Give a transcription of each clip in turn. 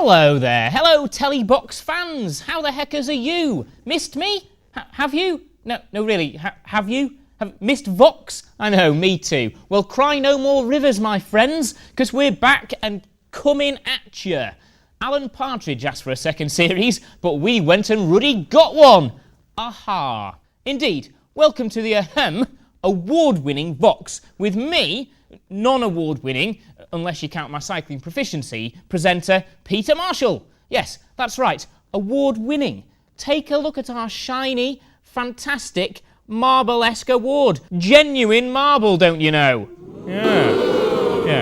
Hello there. Hello, Telebox fans. How the heckers are you? Missed me? Have you? No, really. Have you? Have missed Voxx? I know, me too. Well, cry no more rivers, my friends, because we're back and coming at you. Alan Partridge asked for a second series, but we went and Ruddy got one. Aha. Indeed. Welcome to the award-winning Voxx with me, non-award-winning, unless you count my cycling proficiency, presenter Peter Marshall. Yes, that's right, award-winning. Take a look at our shiny, fantastic, marble-esque award. Genuine marble, don't you know? Yeah.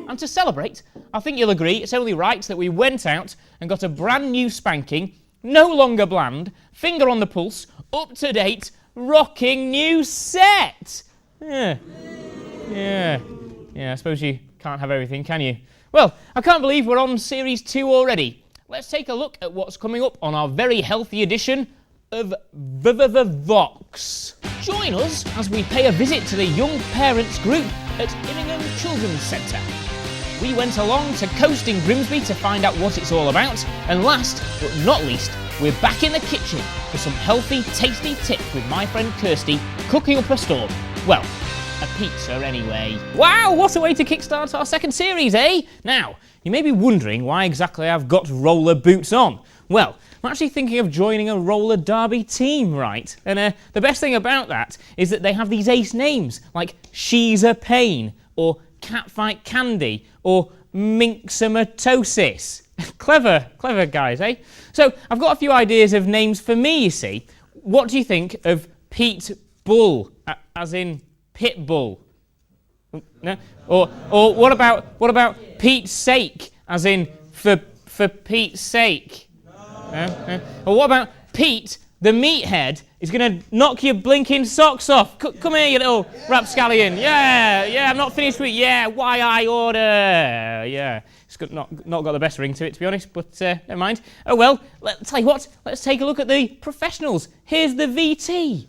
And to celebrate, I think you'll agree it's only right that we went out and got a brand new spanking, no longer bland, finger on the pulse, up-to-date, rocking new set. Yeah, I suppose you can't have everything, can you? Well, I can't believe we're on Series 2 already. Let's take a look at what's coming up on our very healthy edition of Voxx. Join us as we pay a visit to the young parents group at Immingham Children's Centre. We went along to Coasting Grimsby to find out what it's all about, and last but not least, we're back in the kitchen for some healthy, tasty tips with my friend Kirsty cooking up a storm. Well, a pizza anyway. Wow, what a way to kickstart our second series, eh? Now, you may be wondering why exactly I've got roller boots on. Well, I'm actually thinking of joining a roller derby team, right? And the best thing about that is that they have these ace names, like She's a Pain, or Catfight Candy, or Minxomatosis. Clever guys, eh? So, I've got a few ideas of names for me, you see. What do you think of Pete Bull, as in Pit Bull? No? Or what about Pete's Sake, as in for Pete's sake? Or what about Pete, the meathead, is going to knock your blinking socks off? Come here, you little rapscallion. Yeah, I'm not finished with why I order. Yeah, it's not got the best ring to it, to be honest, but never mind. Oh well, tell you what, let's take a look at the professionals. Here's the VT.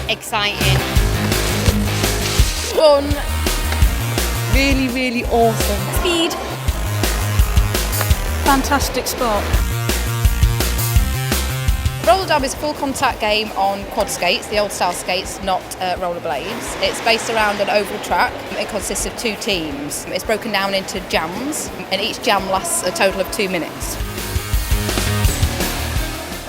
Exciting. Fun. Really awesome. Speed. Fantastic sport. Roller derby is a full contact game on quad skates, the old style skates, not rollerblades. It's based around an oval track. It consists of 2 teams. It's broken down into jams, and each jam lasts a total of 2 minutes.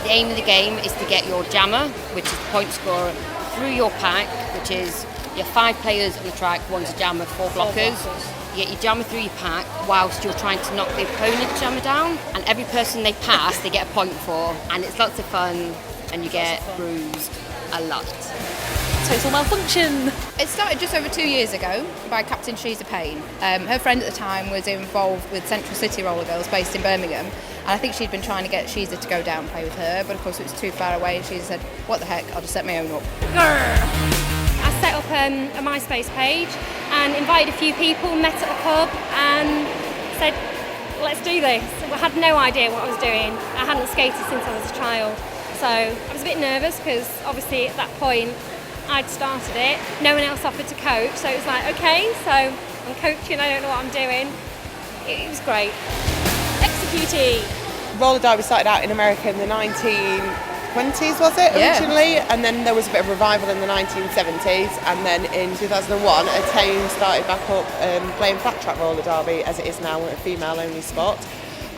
The aim of the game is to get your jammer, which is the point scorer, through your pack, which is your 5 players on the track, one's a jammer, 4 blockers. You get your jammer through your pack whilst you're trying to knock the opponent's jammer down, and every person they pass they get a point for, and it's lots of fun and you get bruised a lot. Total malfunction. It started just over 2 years ago by Captain She's a Pain. Her friend at the time was involved with Central City Roller Girls based in Birmingham, and I think she'd been trying to get Sheeza to go down and play with her, but of course it was too far away, and Sheeza said, what the heck, I'll just set my own up. I set up a MySpace page and invited a few people, met at a pub and said, let's do this. I had no idea what I was doing. I hadn't skated since I was a child, so I was a bit nervous because obviously at that point I'd started it. No one else offered to coach, so it was like, okay, so I'm coaching, I don't know what I'm doing. It was great. Executing. Roller derby started out in America in the 1920s, was it, originally? And then there was a bit of revival in the 1970s, and then in 2001 a team started back up playing flat track roller derby as it is now, a female only sport.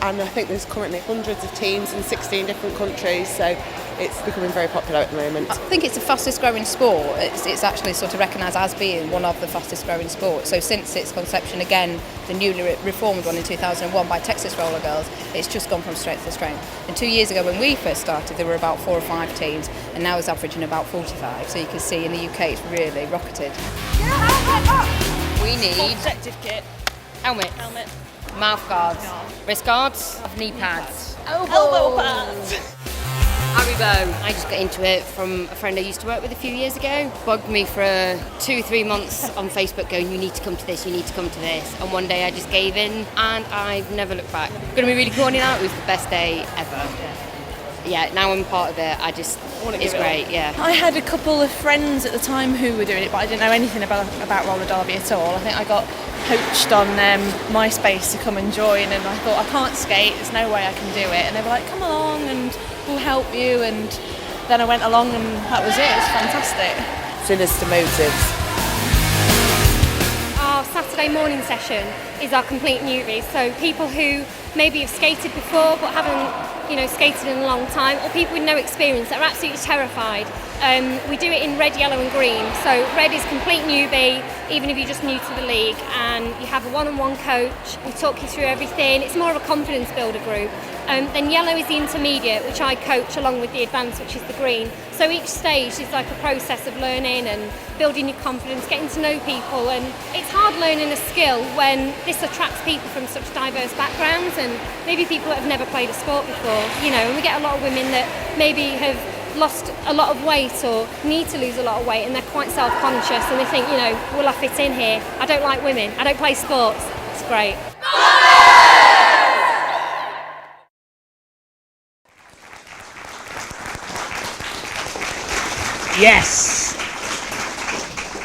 And I think there's currently hundreds of teams in 16 different countries, so it's becoming very popular at the moment. I think it's the fastest growing sport. It's actually sort of recognised as being one of the fastest growing sports. So since its conception, again, the newly reformed one in 2001 by Texas Roller Girls, it's just gone from strength to strength. And 2 years ago when we first started, there were about 4 or 5 teams, and now it's averaging about 45. So you can see in the UK it's really rocketed. We need Protective kit. helmets, mouth guards, wrist guards, knee pads, Elbow pads. Haribo. I just got into it from a friend I used to work with a few years ago. Bugged me for 2-3 months on Facebook going, you need to come to this, you need to come to this. And one day I just gave in and I've never looked back. Going to be really corny now, it was the best day ever. Yeah, now I'm part of it, it's great, yeah. I had a couple of friends at the time who were doing it, but I didn't know anything about roller derby at all. I think I got poached on MySpace to come and join, and I thought, I can't skate, there's no way I can do it. And they were like, come along and we'll help you. And then I went along and that was it. It's fantastic. Sinister motives. Our Saturday morning session is our complete newbies, so people who maybe have skated before but haven't skated in a long time, or people with no experience that are absolutely terrified. We do it in red, yellow and green. So red is complete newbie, even if you're just new to the league, and you have a one-on-one coach. We talk you through everything. It's more of a confidence builder group. Then yellow is the intermediate, which I coach along with the advanced, which is the green. So each stage is like a process of learning and building your confidence, getting to know people, and it's hard learning a skill when this attracts people from such diverse backgrounds and maybe people that have never played a sport before, and we get a lot of women that maybe have lost a lot of weight or need to lose a lot of weight and they're quite self-conscious and they think, will I fit in here? I don't like women, I don't play sports. It's great. Yes!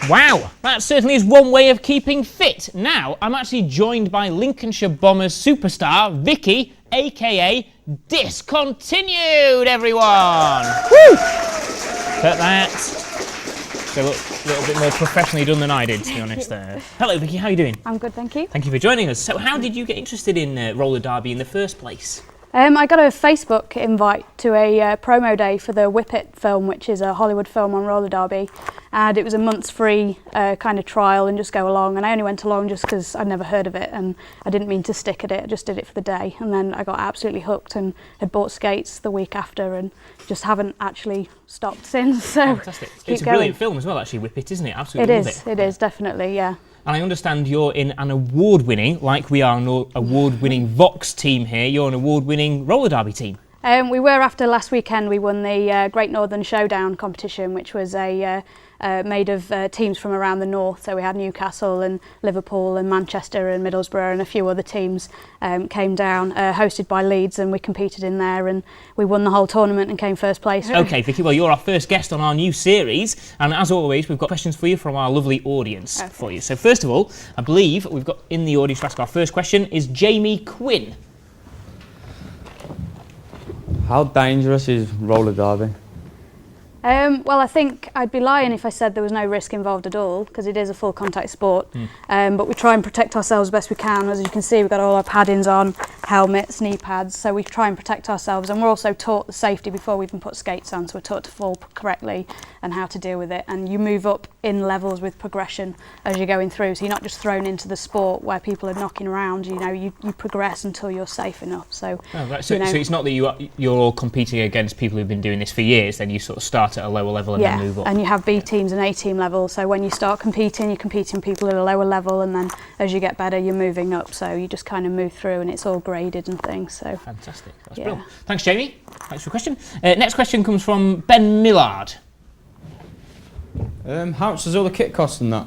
Wow, that certainly is one way of keeping fit. Now, I'm actually joined by Lincolnshire Bombers superstar, Vicky, aka Discontinued, everyone! Woo! Cut that. So a little bit more professionally done than I did, to be honest there. Hello, Vicky, how are you doing? I'm good, thank you. Thank you for joining us. So how did you get interested in roller derby in the first place? I got a Facebook invite to a promo day for the Whip It film, which is a Hollywood film on roller derby, and it was a month's free kind of trial and just go along, and I only went along just because I'd never heard of it and I didn't mean to stick at it, I just did it for the day, and then I got absolutely hooked and had bought skates the week after and just haven't actually stopped since. So fantastic. It's a brilliant film as well, actually, Whip It, isn't it? Absolutely love it. It is, definitely, yeah. And I understand you're in an award-winning, like we are an award-winning Voxx team here, you're an award-winning roller derby team. We were after last weekend. We won the Great Northern Showdown competition, which was made of teams from around the north. So we had Newcastle and Liverpool and Manchester and Middlesbrough and a few other teams came down, hosted by Leeds, and we competed in there and we won the whole tournament and came first place. Okay, Vicky, well, you're our first guest on our new series, and as always, we've got questions for you from our lovely audience for you. So first of all, I believe we've got in the audience to ask our first question is Jamie Quinn. How dangerous is roller derby? Well, I think I'd be lying if I said there was no risk involved at all, because it is a full contact sport. But we try and protect ourselves as best we can. As you can see, we've got all our paddings on, helmets, knee pads, so we try and protect ourselves, and we're also taught the safety before we even put skates on, so we're taught to fall correctly and how to deal with it. And you move up in levels with progression as you're going through, so you're not just thrown into the sport where people are knocking around, you progress until you're safe enough. So, so it's not that you're all competing against people who've been doing this for years, then you sort of start at a lower level and then move up. And you have B teams and A team level, so when you start competing, you're competing with people at a lower level, and then as you get better, you're moving up, so you just kind of move through and it's all graded and things. So fantastic, that's brilliant. Thanks, Jamie. Thanks for the question. Next question comes from Ben Millard. How much does all the kit cost in that?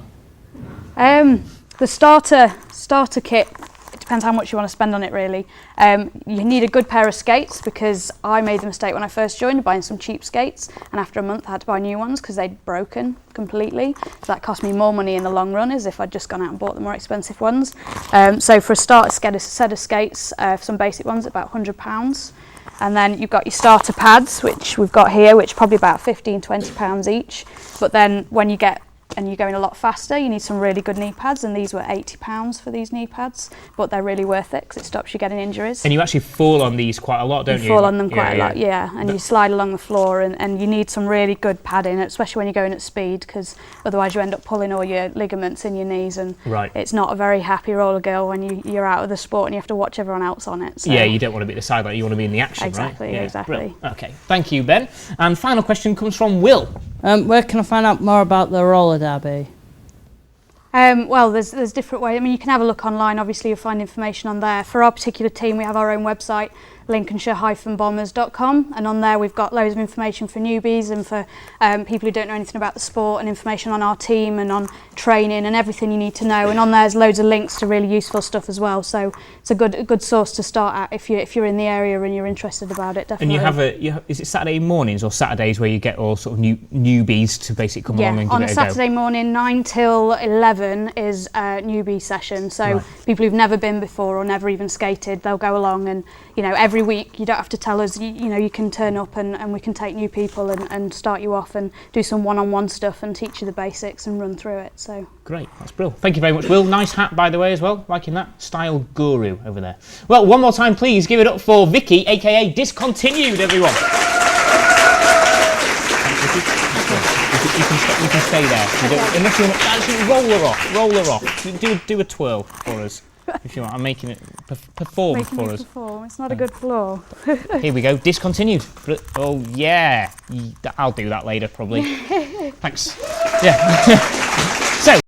The starter kit, it depends how much you want to spend on it, really. You need a good pair of skates, because I made the mistake when I first joined buying some cheap skates, and after a month I had to buy new ones because they'd broken completely. So that cost me more money in the long run as if I'd just gone out and bought the more expensive ones. So for a start, get a set of skates, for some basic ones, about £100. And then you've got your starter pads, which we've got here, which are probably about £15–20 each. But then when you get and you're going a lot faster, you need some really good knee pads, and these were £80 for these knee pads, but they're really worth it because it stops you getting injuries. And you actually fall on these quite a lot, don't you? You fall on them quite a lot, yeah, and you slide along the floor, and you need some really good padding, especially when you're going at speed, because otherwise you end up pulling all your ligaments in your knees, and it's not a very happy roller girl when you're out of the sport and you have to watch everyone else on it. So. Yeah, you don't want to be at the sideline, you want to be in the action, exactly, right? Exactly. Brilliant. Okay, thank you, Ben. And final question comes from Will. Where can I find out more about the roller derby? Well, there's different ways. I mean, you can have a look online. Obviously, you'll find information on there. For our particular team, we have our own website, Lincolnshire-Bombers.com, and on there we've got loads of information for newbies and for people who don't know anything about the sport, and information on our team and on training and everything you need to know. And on there's loads of links to really useful stuff as well. So it's a good source to start at if you're in the area and you're interested about it. Definitely. And is it Saturday mornings or Saturdays where you get all sort of newbies to basically come along and give it a go? On a Saturday morning, 9 till 11 is a newbie session. So people who've never been before or never even skated, they'll go along, and every week you don't have to tell us. You can turn up and we can take new people and start you off and do some one-on-one stuff and teach you the basics and run through it. So great, that's brilliant. Thank you very much, Will. Nice hat, by the way, as well. Liking that style guru over there. Well, one more time, please give it up for Vicky, aka Discontinued, everyone. You can stay there. Unless you want to actually roll her off. Do a twirl for us if you want. I'm making it perform for us. It's not a good floor. Here we go. Discontinued. Oh yeah, I'll do that later probably. Thanks. Yeah. So.